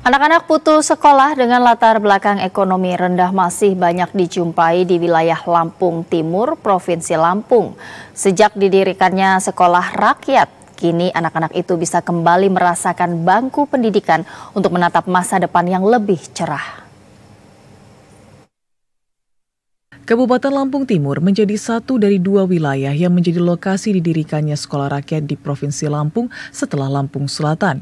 Anak-anak putus sekolah dengan latar belakang ekonomi rendah masih banyak dijumpai di wilayah Lampung Timur, Provinsi Lampung. Sejak didirikannya sekolah rakyat, kini anak-anak itu bisa kembali merasakan bangku pendidikan untuk menatap masa depan yang lebih cerah. Kabupaten Lampung Timur menjadi satu dari dua wilayah yang menjadi lokasi didirikannya sekolah rakyat di Provinsi Lampung setelah Lampung Selatan.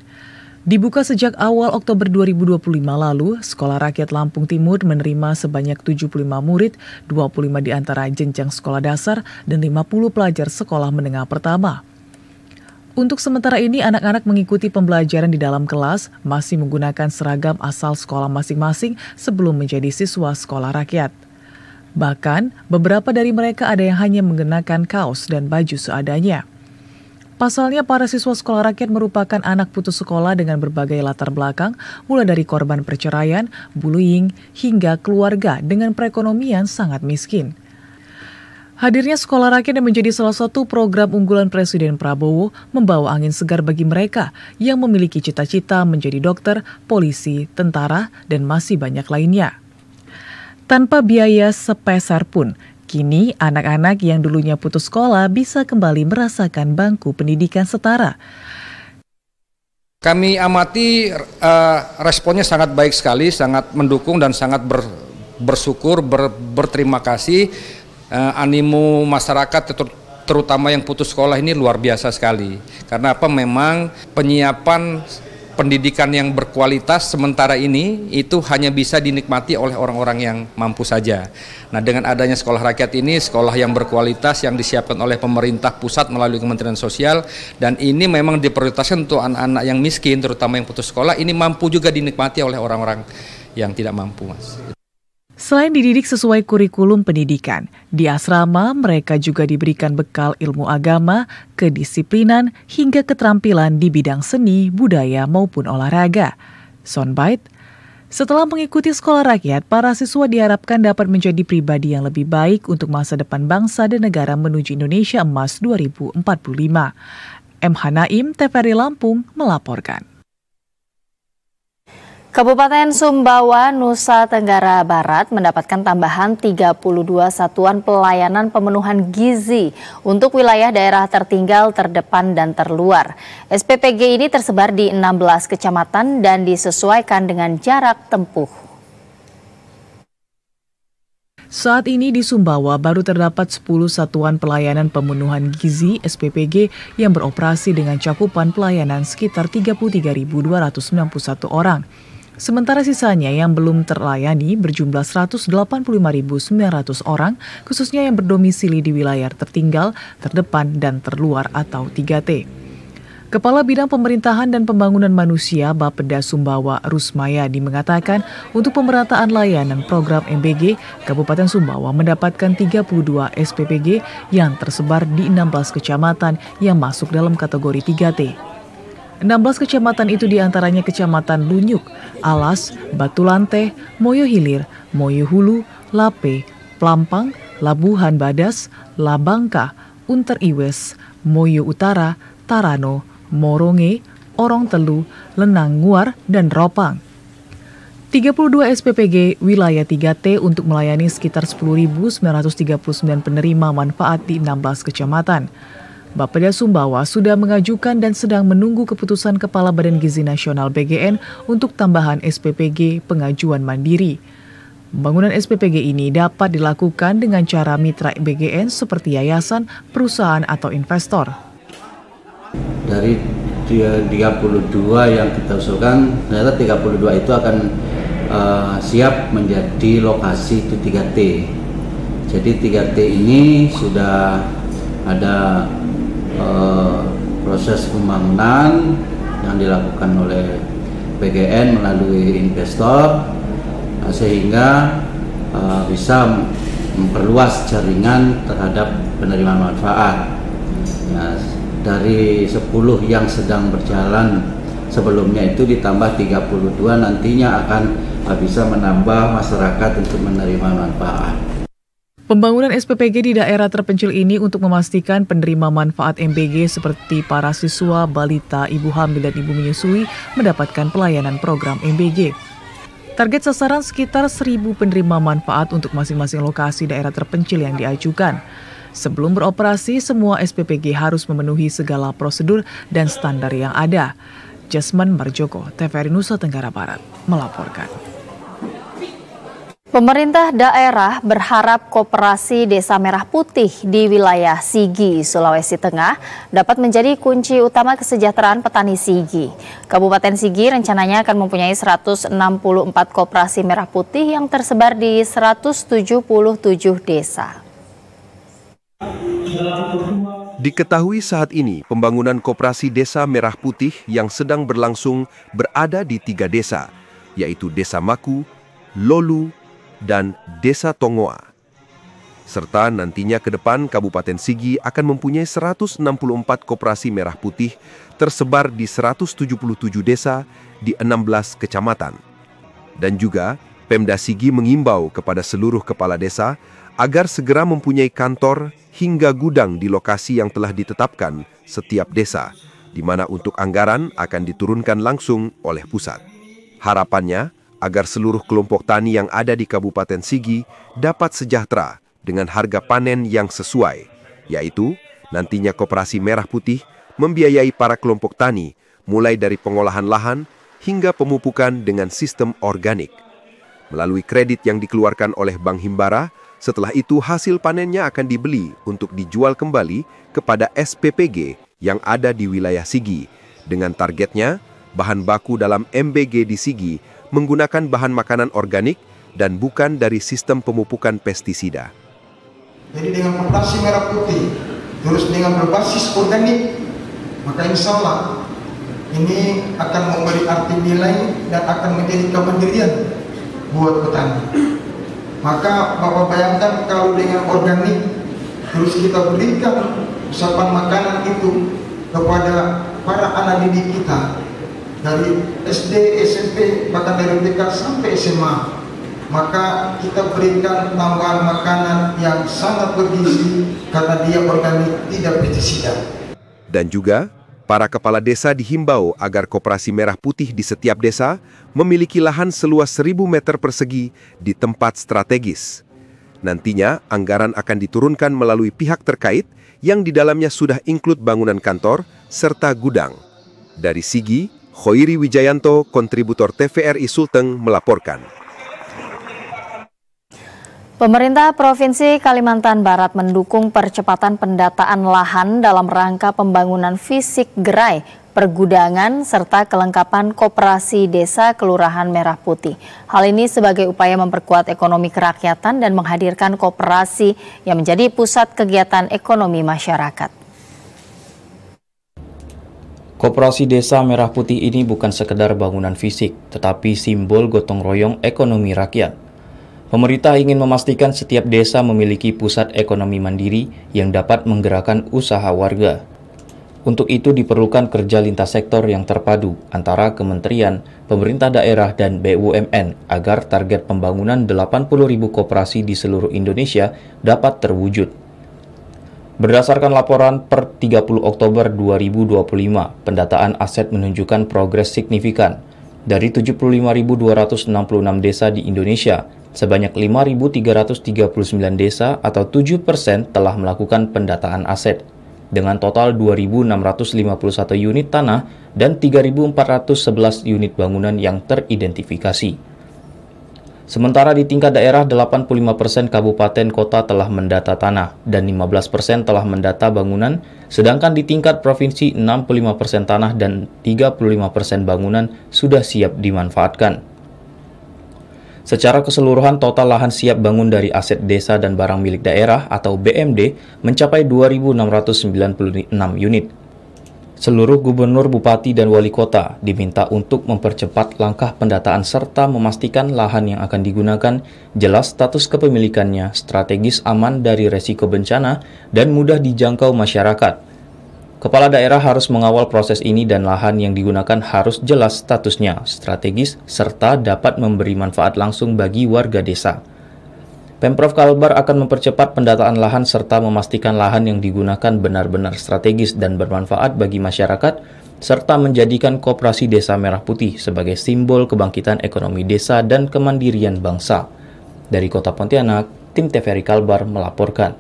Dibuka sejak awal Oktober 2025 lalu, Sekolah Rakyat Lampung Timur menerima sebanyak 75 murid, 25 di antara jenjang sekolah dasar, dan 50 pelajar sekolah menengah pertama. Untuk sementara ini, anak-anak mengikuti pembelajaran di dalam kelas masih menggunakan seragam asal sekolah masing-masing sebelum menjadi siswa sekolah rakyat. Bahkan, beberapa dari mereka ada yang hanya mengenakan kaos dan baju seadanya. Pasalnya, para siswa sekolah rakyat merupakan anak putus sekolah dengan berbagai latar belakang, mulai dari korban perceraian, bullying, hingga keluarga dengan perekonomian sangat miskin. Hadirnya sekolah rakyat yang menjadi salah satu program unggulan Presiden Prabowo membawa angin segar bagi mereka yang memiliki cita-cita menjadi dokter, polisi, tentara, dan masih banyak lainnya. Tanpa biaya sepeser pun, kini anak-anak yang dulunya putus sekolah bisa kembali merasakan bangku pendidikan setara. Kami amati responnya sangat baik sekali, sangat mendukung dan sangat bersyukur, berterima kasih. Animo masyarakat terutama yang putus sekolah ini luar biasa sekali. Karena apa? Memang penyiapan pendidikan yang berkualitas sementara ini itu hanya bisa dinikmati oleh orang-orang yang mampu saja. Nah, dengan adanya sekolah rakyat ini, sekolah yang berkualitas yang disiapkan oleh pemerintah pusat melalui Kementerian Sosial, dan ini memang diprioritaskan untuk anak-anak yang miskin, terutama yang putus sekolah, ini mampu juga dinikmati oleh orang-orang yang tidak mampu, Mas. Selain dididik sesuai kurikulum pendidikan, di asrama mereka juga diberikan bekal ilmu agama, kedisiplinan, hingga keterampilan di bidang seni, budaya, maupun olahraga. Soundbite, setelah mengikuti sekolah rakyat, para siswa diharapkan dapat menjadi pribadi yang lebih baik untuk masa depan bangsa dan negara menuju Indonesia Emas 2045. M. Hanaim, TVRI Lampung, melaporkan. Kabupaten Sumbawa, Nusa Tenggara Barat mendapatkan tambahan 32 satuan pelayanan pemenuhan gizi untuk wilayah daerah tertinggal, terdepan, dan terluar. SPPG ini tersebar di 16 kecamatan dan disesuaikan dengan jarak tempuh. Saat ini di Sumbawa baru terdapat 10 satuan pelayanan pemenuhan gizi (SPPG) yang beroperasi dengan cakupan pelayanan sekitar 33.291 orang. Sementara sisanya yang belum terlayani berjumlah 185.900 orang, khususnya yang berdomisili di wilayah tertinggal, terdepan, dan terluar atau 3T. Kepala Bidang Pemerintahan dan Pembangunan Manusia Bapeda Sumbawa Rusmayadi mengatakan untuk pemerataan layanan program MBG, Kabupaten Sumbawa mendapatkan 32 SPPG yang tersebar di 16 kecamatan yang masuk dalam kategori 3T. 16 kecamatan itu diantaranya Kecamatan Lunyuk, Alas, Batulante, Moyo Hilir, Moyo Hulu, Lape, Plampang, Labuhan Badas, Labangka, Unter Iwes, Moyo Utara, Tarano, Moronge, Orong Telu, Lenang Nguar, dan Ropang. 32 SPPG wilayah 3T untuk melayani sekitar 10.939 penerima manfaat di 16 kecamatan. Bapeda Sumbawa sudah mengajukan dan sedang menunggu keputusan Kepala Badan Gizi Nasional BGN untuk tambahan SPPG pengajuan mandiri. Pembangunan SPPG ini dapat dilakukan dengan cara mitra BGN seperti yayasan, perusahaan, atau investor. Dari 32 yang kita usulkan, ternyata 32 itu akan siap menjadi lokasi itu 3T. Jadi 3T ini sudah ada proses pembangunan yang dilakukan oleh BGN melalui investor, sehingga bisa memperluas jaringan terhadap penerima manfaat. Nah, dari 10 yang sedang berjalan sebelumnya itu ditambah 32, nantinya akan bisa menambah masyarakat untuk menerima manfaat. Pembangunan SPPG di daerah terpencil ini untuk memastikan penerima manfaat MBG seperti para siswa, balita, ibu hamil, dan ibu menyusui mendapatkan pelayanan program MBG. Target sasaran sekitar 1.000 penerima manfaat untuk masing-masing lokasi daerah terpencil yang diajukan. Sebelum beroperasi, semua SPPG harus memenuhi segala prosedur dan standar yang ada. Jasman Marjoko, TVRI Nusa Tenggara Barat, melaporkan. Pemerintah daerah berharap koperasi Desa Merah Putih di wilayah Sigi, Sulawesi Tengah dapat menjadi kunci utama kesejahteraan petani Sigi. Kabupaten Sigi rencananya akan mempunyai 164 koperasi merah putih yang tersebar di 177 desa. Diketahui saat ini pembangunan koperasi Desa Merah Putih yang sedang berlangsung berada di 3 desa, yaitu Desa Maku, Lolu, dan Desa Tongoa. Serta nantinya ke depan Kabupaten Sigi akan mempunyai 164 koperasi merah putih tersebar di 177 desa di 16 kecamatan. Dan juga Pemda Sigi mengimbau kepada seluruh kepala desa agar segera mempunyai kantor hingga gudang di lokasi yang telah ditetapkan setiap desa, di mana untuk anggaran akan diturunkan langsung oleh pusat. Harapannya agar seluruh kelompok tani yang ada di Kabupaten Sigi dapat sejahtera dengan harga panen yang sesuai, yaitu nantinya Koperasi Merah Putih membiayai para kelompok tani mulai dari pengolahan lahan hingga pemupukan dengan sistem organik. Melalui kredit yang dikeluarkan oleh Bank Himbara, setelah itu hasil panennya akan dibeli untuk dijual kembali kepada SPPG yang ada di wilayah Sigi, dengan targetnya bahan baku dalam MBG di Sigi menggunakan bahan makanan organik dan bukan dari sistem pemupukan pestisida. Jadi dengan koperasi merah putih, terus dengan berbasis organik, maka insya Allah ini akan memberi arti nilai dan akan menjadi kemandirian buat petani. Maka Bapak bayangkan kalau dengan organik, terus kita berikan usapan makanan itu kepada para anak didik kita, dari SD, SMP, bahkan dari TK sampai SMA, maka kita berikan tambahan makanan yang sangat bergizi karena dia organik, tidak pestisida. Dan juga, para kepala desa dihimbau agar Koperasi Merah Putih di setiap desa memiliki lahan seluas 1.000 meter persegi di tempat strategis. Nantinya, anggaran akan diturunkan melalui pihak terkait yang di dalamnya sudah include bangunan kantor serta gudang. Dari Sigi, Khoiri Wijayanto, kontributor TVRI Sulteng, melaporkan. Pemerintah Provinsi Kalimantan Barat mendukung percepatan pendataan lahan dalam rangka pembangunan fisik gerai, pergudangan, serta kelengkapan koperasi desa Kelurahan Merah Putih. Hal ini sebagai upaya memperkuat ekonomi kerakyatan dan menghadirkan koperasi yang menjadi pusat kegiatan ekonomi masyarakat. Koperasi Desa Merah Putih ini bukan sekedar bangunan fisik, tetapi simbol gotong royong ekonomi rakyat. Pemerintah ingin memastikan setiap desa memiliki pusat ekonomi mandiri yang dapat menggerakkan usaha warga. Untuk itu diperlukan kerja lintas sektor yang terpadu antara kementerian, pemerintah daerah, dan BUMN agar target pembangunan 80.000 koperasi di seluruh Indonesia dapat terwujud. Berdasarkan laporan per 30 Oktober 2025, pendataan aset menunjukkan progres signifikan. Dari 75.266 desa di Indonesia, sebanyak 5.339 desa atau 7% telah melakukan pendataan aset, dengan total 2.651 unit tanah dan 3.411 unit bangunan yang teridentifikasi. Sementara di tingkat daerah, 85% kabupaten kota telah mendata tanah dan 15% telah mendata bangunan, sedangkan di tingkat provinsi 65% tanah dan 35% bangunan sudah siap dimanfaatkan. Secara keseluruhan, total lahan siap bangun dari aset desa dan barang milik daerah atau BMD mencapai 2.696 unit. Seluruh gubernur, bupati, dan wali kota diminta untuk mempercepat langkah pendataan serta memastikan lahan yang akan digunakan jelas status kepemilikannya, strategis, aman dari resiko bencana, dan mudah dijangkau masyarakat. Kepala daerah harus mengawal proses ini dan lahan yang digunakan harus jelas statusnya, strategis, serta dapat memberi manfaat langsung bagi warga desa. Pemprov Kalbar akan mempercepat pendataan lahan serta memastikan lahan yang digunakan benar-benar strategis dan bermanfaat bagi masyarakat, serta menjadikan Koperasi Desa Merah Putih sebagai simbol kebangkitan ekonomi desa dan kemandirian bangsa. Dari Kota Pontianak, tim TVRI Kalbar melaporkan.